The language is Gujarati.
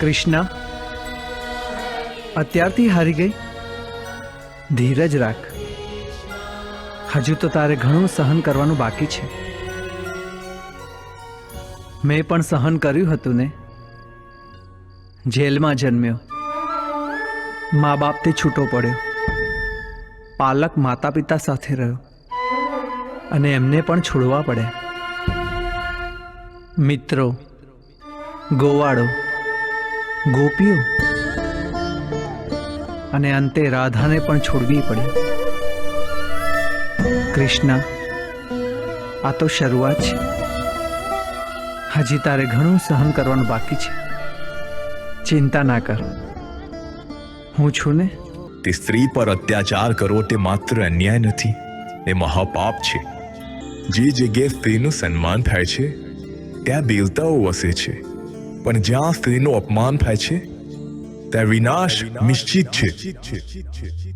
કૃષ્ણ, અત્યારથી હારી ગઈ? ધીરજ રાખ. હજુ તો તારે ઘણું સહન કરવાનું બાકી છે. મેં પણ સહન કર્યું હતું ને. જેલમાં જન્મ્યો, મા બાપથી છૂટો પડ્યો, પાલક માતા પિતા સાથે રહ્યો અને એમને પણ છોડવા પડ્યા. મિત્રો, ગોવાળો, ગોપીઓ અને અંતે રાધાને પણ છોડવી પડી. કૃષ્ણ, આ તો શરૂઆત છે. હજી તારે ઘણું સહન કરવાનું બાકી છે. ચિંતા ના કર, હું છું ને. તે સ્ત્રી પર અત્યાચાર કરવો તે માત્ર અન્યાય નથી, એ મહાપાપ છે. જે જગ્યાએ સ્ત્રીનું સન્માન થાય છે ત્યાં દેવતાઓ વસે છે, પણ જ્યાં સ્ત્રીનું અપમાન થાય છે ત્યાં વિનાશ નિશ્ચિત છે.